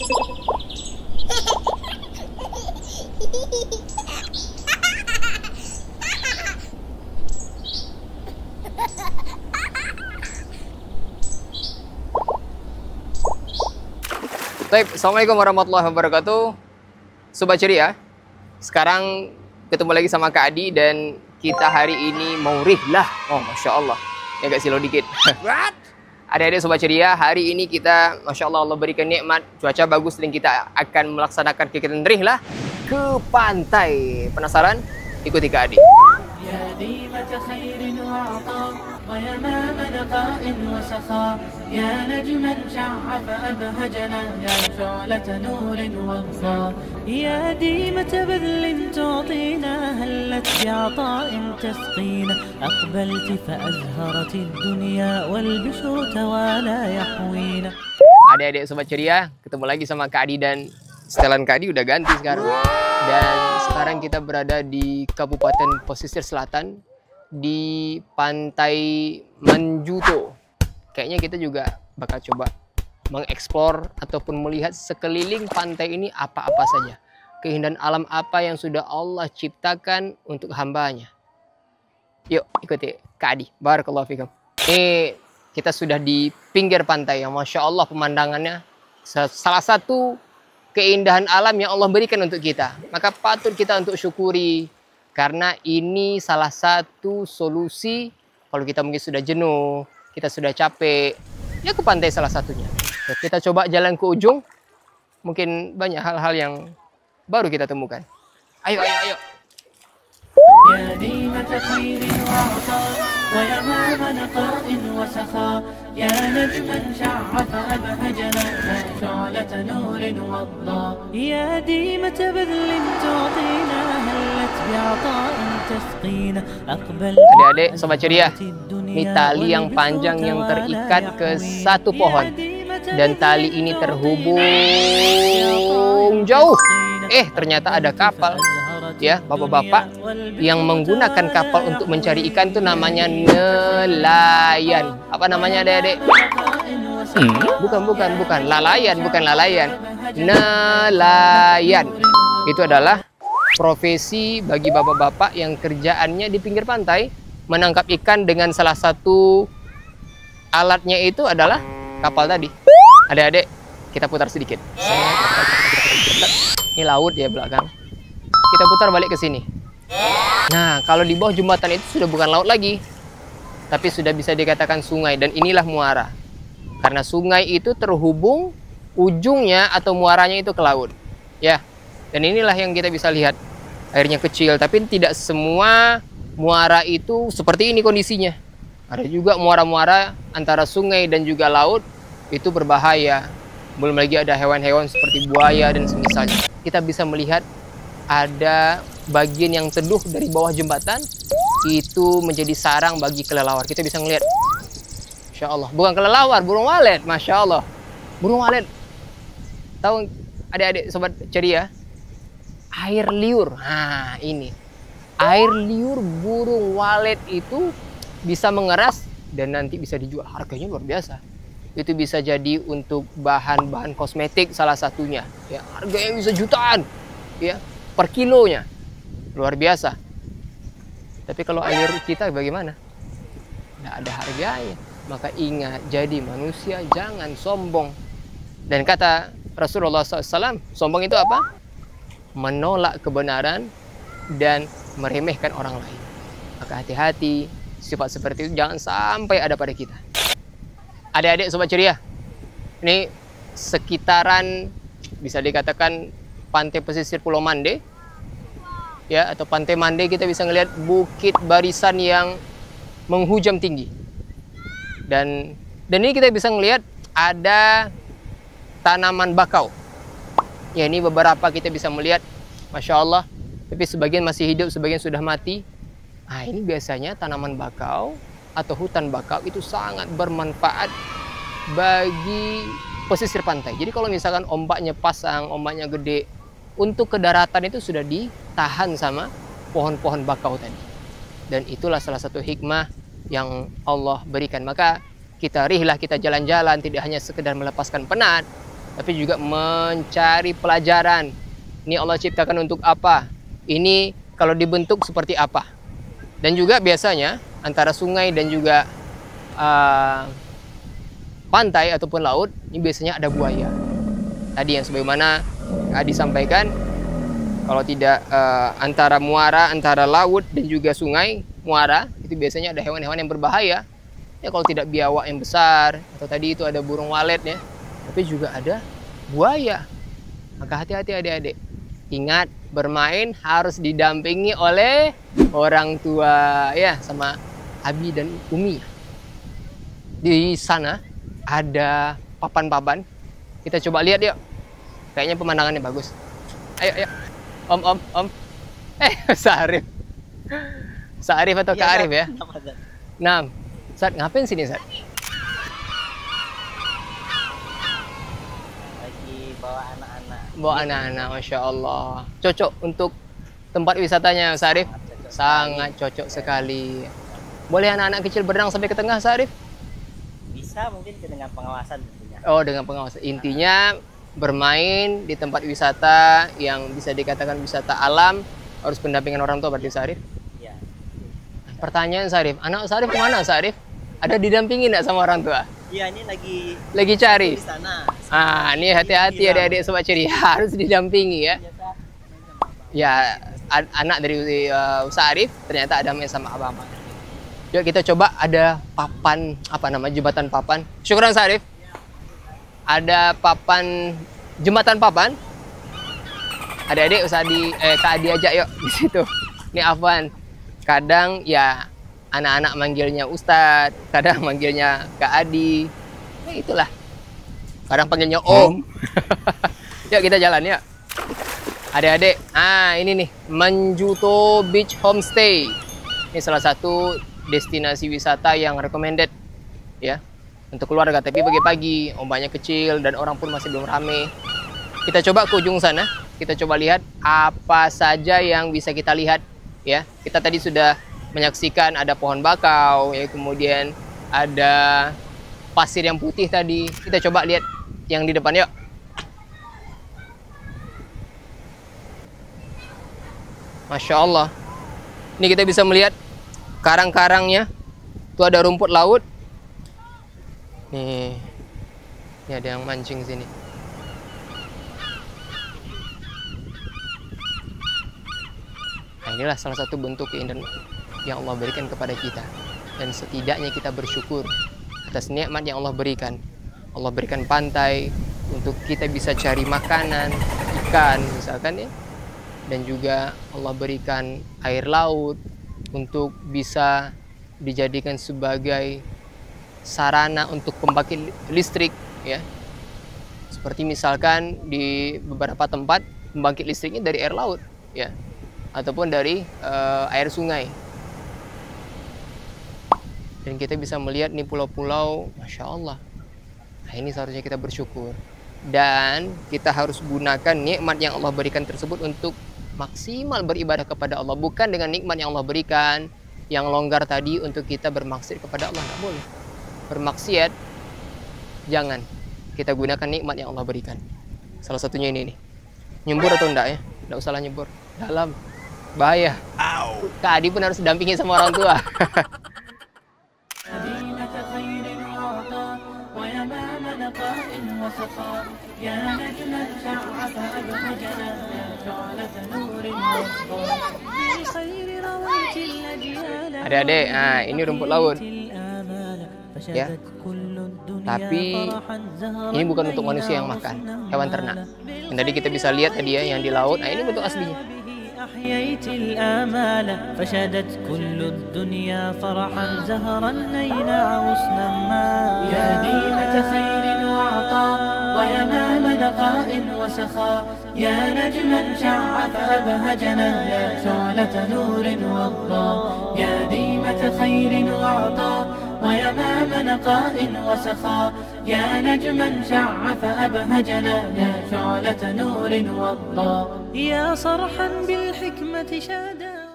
Baik, assalamualaikum warahmatullahi wabarakatuh. Sobat ceria, sekarang ketemu lagi sama Kak Adi dan kita hari ini mau rihlah. Oh, masya Allah, ya agak silau dikit. What? Adik-adik sobat ceria, hari ini kita, masya Allah, Allah berikan nikmat, cuaca bagus dan kita akan melaksanakan kegiatan rihlah ke pantai. Penasaran? Ikuti Kak Adi. يا ديمة خير وعطاء ويمام نقاء وسخاء يا نجما شع فأبهجنا يا شعلة نور وضاء يا ديمة بذل تعطينا هلت بعطاء تسقينا أقبلت فأزهرت الدنيا والبشر توالى يحوينا. Adik-adik sobat ceria, ketemu lagi sama Kak Adi dan setelan Kak Adi udah ganti sekarang. Dan sekarang kita berada di Kabupaten Pesisir Selatan di Pantai Manjuto. Kayaknya kita juga bakal coba mengeksplor ataupun melihat sekeliling pantai ini apa-apa saja. Keindahan alam apa yang sudah Allah ciptakan untuk hambanya. Yuk ikuti Kak Adi. Barakallahu fikum. Ini kita sudah di pinggir pantai yang Masya Allah pemandangannya salah satu keindahan alam yang Allah berikan untuk kita. Maka patut kita untuk syukuri. Karena ini salah satu solusi kalau kita mungkin sudah jenuh, kita sudah capek, ya ke pantai salah satunya. Kita coba jalan ke ujung. Mungkin banyak hal-hal yang baru kita temukan. Ayo, ayo, ayo. يا ديمة خير وعطاء ويمام نقاء وسخاء يا نجما شع فأبهجنا يا شعلة نور وضاء يا ديمة بذل تعطينا هلت بعطاء تسقينا أقبل. Adik-adik sobat ceria, ini tali yang panjang yang terikat ke satu pohon dan tali ini terhubung jauh. Ternyata ada kapal. Ya, bapak-bapak yang menggunakan kapal untuk mencari ikan itu namanya nelayan. Apa namanya adik-adik? Bukan. Lalayan, bukan lalayan. Nelayan. Itu adalah profesi bagi bapak-bapak yang kerjaannya di pinggir pantai menangkap ikan dengan salah satu alatnya itu adalah kapal tadi. Adik-adik, kita putar sedikit. Ini laut ya belakang. Kita putar balik ke sini. Nah, kalau di bawah jembatan itu sudah bukan laut lagi, tapi sudah bisa dikatakan sungai. Dan inilah muara. Karena sungai itu terhubung ujungnya atau muaranya itu ke laut. Ya, dan inilah yang kita bisa lihat. Airnya kecil, tapi tidak semua muara itu seperti ini kondisinya. Ada juga muara-muara antara sungai dan juga laut itu berbahaya. Belum lagi ada hewan-hewan seperti buaya dan semisalnya. Kita bisa melihat ada bagian yang teduh dari bawah jembatan itu menjadi sarang bagi kelelawar. Kita bisa ngelihat, Masya Allah, bukan kelelawar, burung walet, Masya Allah, burung walet. Tahu adik-adik sobat ceria, air liur. Nah ini air liur burung walet itu bisa mengeras dan nanti bisa dijual, harganya luar biasa. Itu bisa jadi untuk bahan-bahan kosmetik salah satunya. Ya, harganya bisa jutaan. Ya. Per kilonya luar biasa. Tapi kalau air kita bagaimana? Tidak ada harganya. Maka ingat, jadi manusia jangan sombong. Dan kata Rasulullah SAW, sombong itu apa? Menolak kebenaran dan meremehkan orang lain. Maka hati-hati, sifat seperti itu jangan sampai ada pada kita. Adik-adik sobat ceria, ini sekitaran bisa dikatakan pantai pesisir Pulau Mande, ya, atau Pantai Mande. Kita bisa ngelihat bukit barisan yang menghujam tinggi, dan ini kita bisa ngelihat ada tanaman bakau. Ya, ini beberapa kita bisa melihat, Masya Allah, tapi sebagian masih hidup, sebagian sudah mati. Nah, ini biasanya tanaman bakau atau hutan bakau itu sangat bermanfaat bagi pesisir pantai. Jadi kalau misalkan ombaknya pasang, ombaknya gede, untuk ke daratan itu sudah ditahan sama pohon-pohon bakau tadi. Dan itulah salah satu hikmah yang Allah berikan. Maka kita rihlah, kita jalan-jalan, tidak hanya sekedar melepaskan penat, tapi juga mencari pelajaran. Ini Allah ciptakan untuk apa? Ini kalau dibentuk seperti apa? Dan juga biasanya antara sungai dan juga pantai ataupun laut, ini biasanya ada buaya. Tadi yang sebagaimana Adi sampaikan, kalau tidak antara muara, antara laut dan juga sungai, muara, itu biasanya ada hewan-hewan yang berbahaya. Ya kalau tidak biawak yang besar, atau tadi itu ada burung walet ya, tapi juga ada buaya. Maka hati-hati adik-adik. Ingat, bermain harus didampingi oleh orang tua ya, sama Abi dan Umi. Di sana ada papan-papan. Kita coba lihat yuk. Kayaknya pemandangannya bagus. Ayo, ayo. Om. Sarif. Sarif atau Kak Arif ya? Nah, Sat, ngapain sini, Sat? Lagi bawa anak-anak. Bawa anak-anak, Masya Allah. Cocok untuk tempat wisatanya, Sarif? Sangat cocok sekali. Boleh anak-anak kecil berenang sampai ke tengah, Sarif? Bisa, mungkin dengan pengawasan tentunya. Oh, dengan pengawasan. Intinya bermain di tempat wisata yang bisa dikatakan wisata alam, harus pendampingan orang tua berarti, Sarif? Iya. Pertanyaan, Sarif. Anak Sarif kemana, Sarif? Ada didampingi nggak sama orang tua? Iya, ini Lagi cari? di sana. Ini hati-hati adik-adik sobat ceri, harus didampingi ya. Ya, anak dari Sarif ternyata ada main sama abang. Yuk kita coba, ada papan, apa nama, jembatan papan. Syukuran Sarif. Ada papan, jembatan papan. Adik-adik usah Kak Adi ajak yuk di situ. Ini Afwan. Kadang ya anak-anak manggilnya Ustadz, kadang manggilnya Kak Adi. Ya itulah. Kadang panggilnya Om. Yuk kita jalan yuk. Adik-adik, ini nih, Manjuto Beach Homestay. Ini salah satu destinasi wisata yang recommended ya untuk keluarga, tapi pagi-pagi, ombaknya kecil dan orang pun masih belum rame. Kita coba ke ujung sana, kita coba lihat apa saja yang bisa kita lihat ya. Kita tadi sudah menyaksikan ada pohon bakau ya, kemudian ada pasir yang putih tadi. Kita coba lihat yang di depan yuk. Masya Allah. Ini kita bisa melihat karang-karangnya. Tuh ada rumput laut. Nih. Ini ada yang mancing sini. Nah, inilah salah satu bentuk keindahan yang Allah berikan kepada kita. Dan setidaknya kita bersyukur atas nikmat yang Allah berikan. Allah berikan pantai untuk kita bisa cari makanan, ikan misalkan ya. Dan juga Allah berikan air laut untuk bisa dijadikan sebagai sarana untuk pembangkit listrik ya. Seperti misalkan di beberapa tempat pembangkit listriknya dari air laut ya, ataupun dari air sungai. Dan kita bisa melihat nih pulau-pulau, Masya Allah. Nah, ini seharusnya kita bersyukur. Dan kita harus gunakan nikmat yang Allah berikan tersebut untuk maksimal beribadah kepada Allah. Bukan dengan nikmat yang Allah berikan yang longgar tadi untuk kita bermaksiat kepada Allah. Nggak boleh. Bermaksiat, jangan. Kita gunakan nikmat yang Allah berikan. Salah satunya ini nih. Nyembur atau enggak ya? Nggak usahlah nyembur. Dalam. Bahaya. Kak Adi pun harus dampingi sama orang tua. Adik-adik, ini rumput laut ya. Tapi ini bukan untuk manusia yang makan, hewan ternak. Dan tadi kita bisa lihat tadi ya yang di laut. Nah, ini bentuk aslinya. أحييت الآمال فشدت كل الدنيا فرحا زهرا نينع غصنا ما يا ديمة خير وعطاء ويمام نقاء وسخاء يا نجما شع فأبهجنا يا شعلة نور وضاء يا ديمة خير وعطاء ويمام نقاء وسخاء يا نجما شع فأبهجنا يا شعلة نور وضاء يا صرحا بالحكمة شادا